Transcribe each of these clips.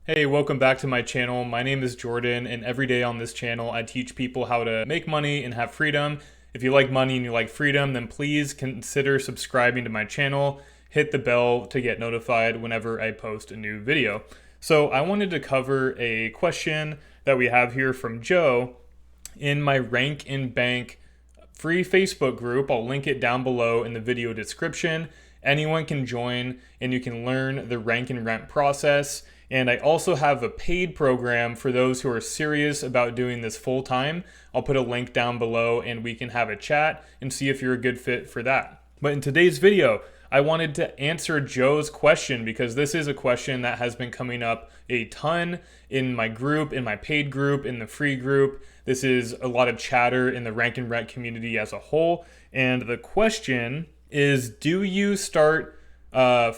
Hey, welcome back to my channel. My name is Jordan, and every day on this channel, I teach people how to make money and have freedom. If you like money and you like freedom, then please consider subscribing to my channel. Hit the bell to get notified whenever I post a new video. So I wanted to cover a question that we have here from Joe in my Rank and Bank free Facebook group. I'll link it down below in the video description. Anyone can join and you can learn the rank and rent process. And I also have a paid program for those who are serious about doing this full time. I'll put a link down below and we can have a chat and see if you're a good fit for that. But in today's video, I wanted to answer Joe's question because this is a question that has been coming up a ton in my group, in my paid group, in the free group. This is a lot of chatter in the rank and rent community as a whole. And the question is, do you start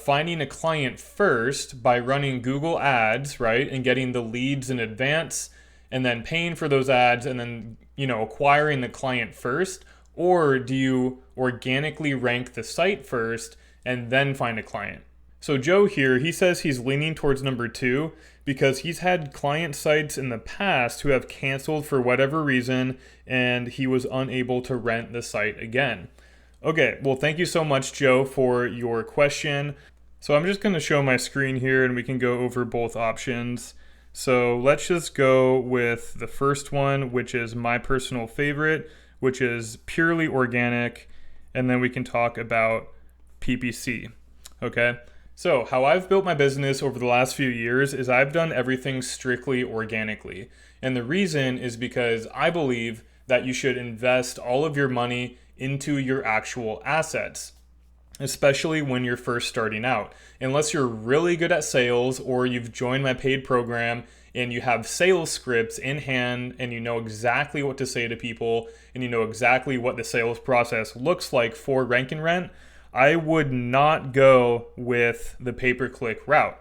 finding a client first by running Google ads, right? And getting the leads in advance and then paying for those ads and then, acquiring the client first? Or do you organically rank the site first and then find a client? So Joe here, he says he's leaning towards number two because he's had client sites in the past who have canceled for whatever reason and he was unable to rent the site again. Okay, well, thank you so much, Joe, for your question. So I'm just going to show my screen here and we can go over both options. So let's just go with the first one, which is my personal favorite, which is purely organic, and then we can talk about PPC. Okay, so how I've built my business over the last few years is I've done everything strictly organically. And the reason is because I believe that you should invest all of your money into your actual assets, especially when you're first starting out. Unless you're really good at sales or you've joined my paid program and you have sales scripts in hand and you know exactly what to say to people and you know exactly what the sales process looks like for Rank and Rent, I would not go with the pay-per-click route.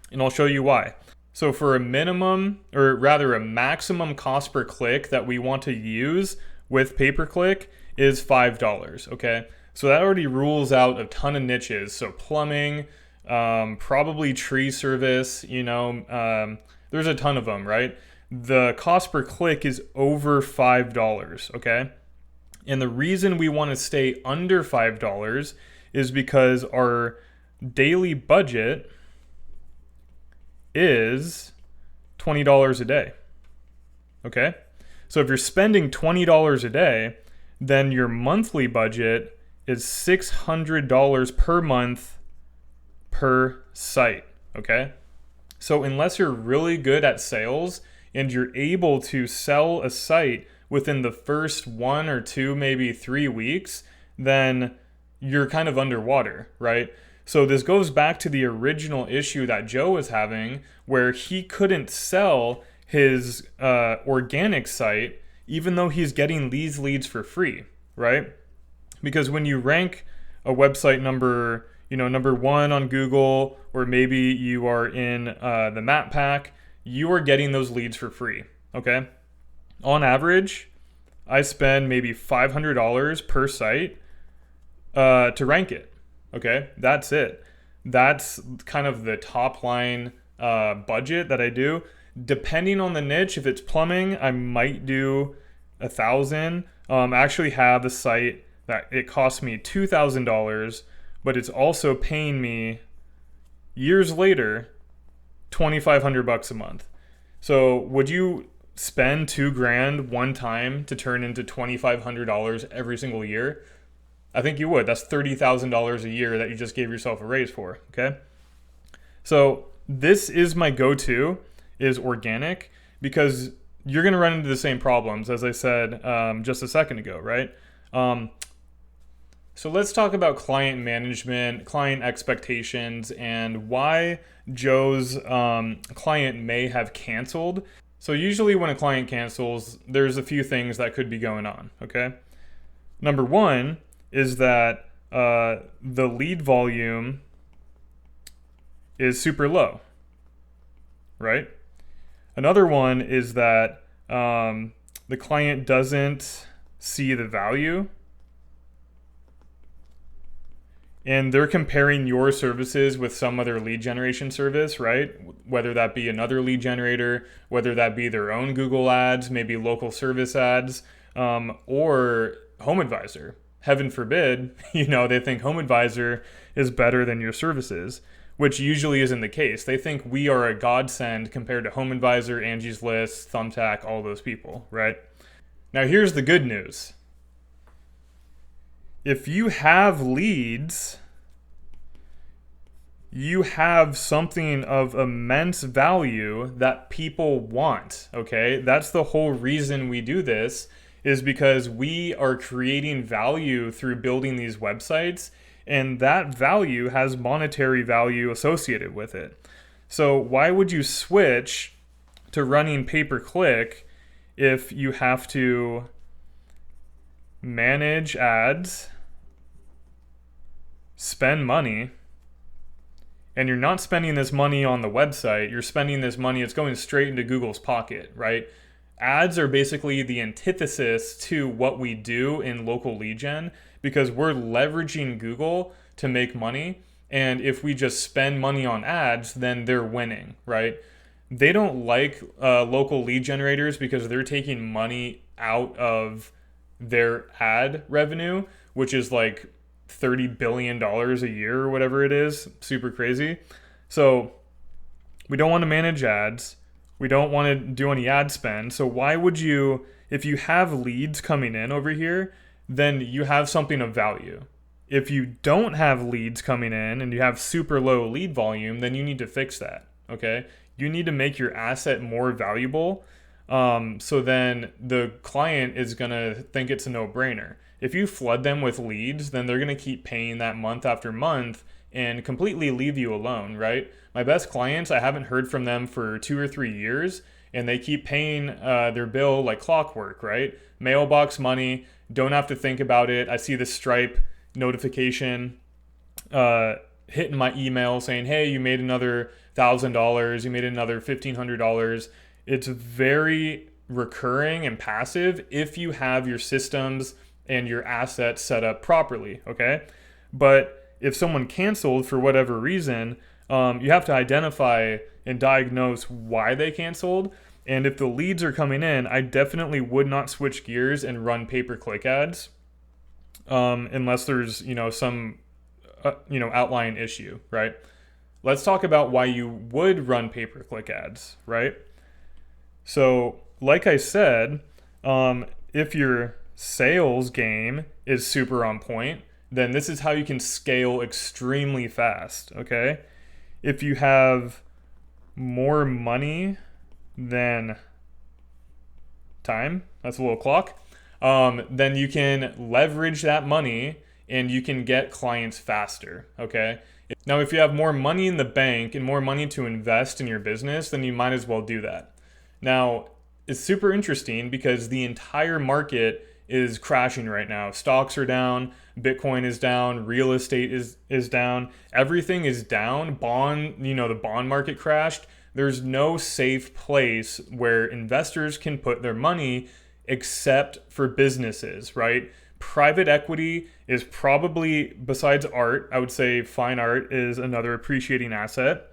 And I'll show you why. So for a minimum, or rather a maximum cost per click that we want to use with pay-per-click is $5, okay? So that already rules out a ton of niches. So plumbing, probably tree service, there's a ton of them, right? The cost per click is over $5, okay? And the reason we want to stay under $5 is because our daily budget is $20 a day, okay? So if you're spending $20 a day, then your monthly budget is $600 per month per site, okay? So unless you're really good at sales and you're able to sell a site within the first 1 or 2, maybe 3 weeks, then you're kind of underwater, right? So this goes back to the original issue that Joe was having where he couldn't sell his organic site even though he's getting these leads for free, right? Because when you rank a website number one on Google, or maybe you are in the map pack, you are getting those leads for free, okay? On average, I spend maybe $500 per site to rank it, okay? That's it. That's kind of the top line budget that I do. Depending on the niche, if it's plumbing, I might do $1,000. I actually have a site that it cost me $2,000, but it's also paying me years later $2,500 a month. So would you spend $2,000 one time to turn into $2,500 every single year? I think you would. That's $30,000 a year that you just gave yourself a raise for, okay? So this is my go-to, is organic, because you're going to run into the same problems as I said just a second ago, right? So let's talk about client management, client expectations, and why Joe's client may have canceled. So usually when a client cancels, there's a few things that could be going on, okay? Number one is that the lead volume is super low, right? Another one is that the client doesn't see the value. and they're comparing your services with some other lead generation service, right? Whether that be another lead generator, whether that be their own Google ads, maybe local service ads, or HomeAdvisor. Heaven forbid, they think HomeAdvisor is better than your services, which usually isn't the case. They think we are a godsend compared to HomeAdvisor, Angie's List, Thumbtack, all those people, right? Now here's the good news. If you have leads, you have something of immense value that people want, okay? That's the whole reason we do this, is because we are creating value through building these websites, and that value has monetary value associated with it. So why would you switch to running pay-per-click if you have to manage ads, spend money, and you're not spending this money on the website, you're spending this money, it's going straight into Google's pocket, right? Ads are basically the antithesis to what we do in local lead gen, because we're leveraging Google to make money. And if we just spend money on ads, then they're winning, right? They don't like local lead generators because they're taking money out of their ad revenue, which is like $30 billion a year or whatever it is. Super crazy. So we don't want to manage ads. We don't want to do any ad spend. So why would you, if you have leads coming in over here, then you have something of value. If you don't have leads coming in and you have super low lead volume, then you need to fix that, okay? You need to make your asset more valuable. So then the client is going to think it's a no-brainer. If you flood them with leads, then they're going to keep paying that month after month and completely leave you alone, right? My best clients, I haven't heard from them for 2 or 3 years, and they keep paying their bill like clockwork, right? Mailbox money, don't have to think about it. I see the Stripe notification hitting my email saying, hey, you made another $1,000, you made another $1,500. It's very recurring and passive if you have your systems and your assets set up properly, okay? But if someone canceled for whatever reason, you have to identify and diagnose why they canceled. And if the leads are coming in, I definitely would not switch gears and run pay-per-click ads unless there's, some, outlying issue, right? Let's talk about why you would run pay-per-click ads, right? So, like I said, if your sales game is super on point, then this is how you can scale extremely fast, okay? If you have more money than time, that's a little clock, then you can leverage that money and you can get clients faster, okay? Now, if you have more money in the bank and more money to invest in your business, then you might as well do that. Now, it's super interesting because the entire market is crashing right now. Stocks are down, Bitcoin is down, real estate is down, everything is down. The bond market crashed. There's no safe place where investors can put their money except for businesses, right? Private equity is probably, besides art, I would say fine art is another appreciating asset.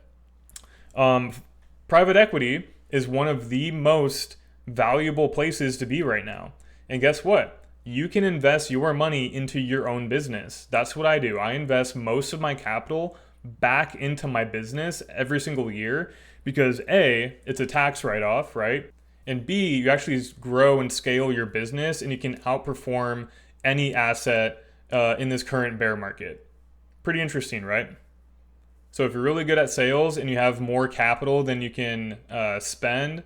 Private equity is one of the most valuable places to be right now. And guess what? You can invest your money into your own business. That's what I do. I invest most of my capital back into my business every single year because A, it's a tax write-off, right? And B, you actually grow and scale your business and you can outperform any asset in this current bear market. Pretty interesting, right? So if you're really good at sales and you have more capital than you can spend,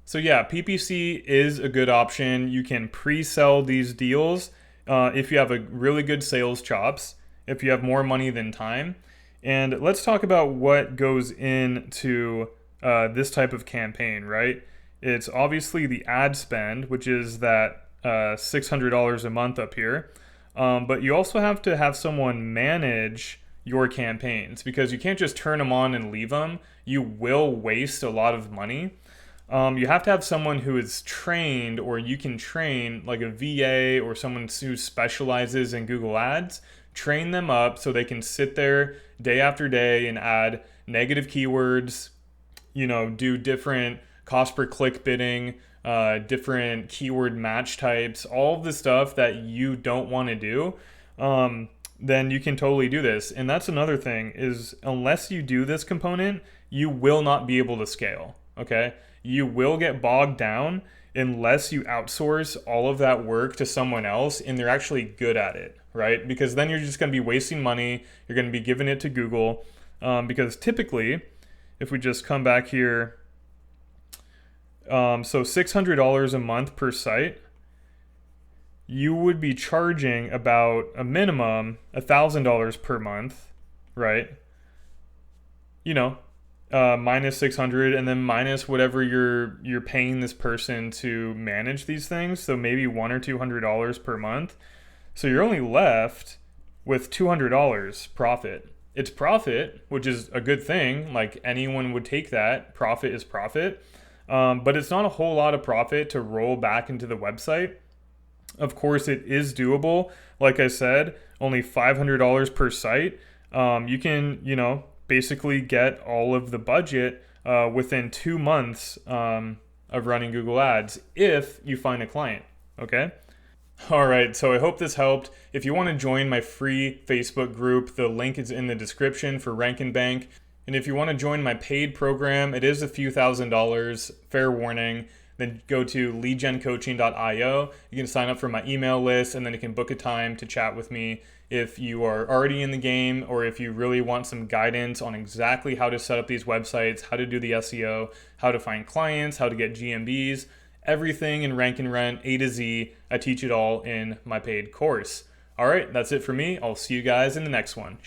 so yeah, PPC is a good option. You can pre-sell these deals if you have a really good sales chops, if you have more money than time. And let's talk about what goes into this type of campaign, right? It's obviously the ad spend, which is that $600 a month up here. But you also have to have someone manage your campaigns because you can't just turn them on and leave them. You will waste a lot of money. You have to have someone who is trained, or you can train like a VA or someone who specializes in Google Ads train them up so they can sit there day after day and add negative keywords, do different cost per click bidding, different keyword match types, all of the stuff that you don't want to do, then you can totally do this. And that's another thing is, unless you do this component, you will not be able to scale, okay? You will get bogged down unless you outsource all of that work to someone else and they're actually good at it, right? Because then you're just going to be wasting money. You're going to be giving it to Google, because typically, if we just come back here, so $600 a month per site, you would be charging about a minimum $1,000 per month, right? Minus 600, and then minus whatever you're paying this person to manage these things. So maybe $100 or $200 per month. So you're only left with $200 profit. It's profit, which is a good thing. Like, anyone would take that. Profit is profit. But it's not a whole lot of profit to roll back into the website. Of course, it is doable. Like I said, only $500 per site. You can, basically get all of the budget within 2 months of running Google Ads if you find a client, okay? All right, so I hope this helped. If you want to join my free Facebook group, the link is in the description for Rank and Bank. And if you want to join my paid program, it is a few $1,000s, fair warning. Then go to leadgencoaching.io. You can sign up for my email list, and then you can book a time to chat with me if you are already in the game, or if you really want some guidance on exactly how to set up these websites, how to do the SEO, how to find clients, how to get GMBs, everything in Rank and Rent, A to Z. I teach it all in my paid course. All right, that's it for me. I'll see you guys in the next one.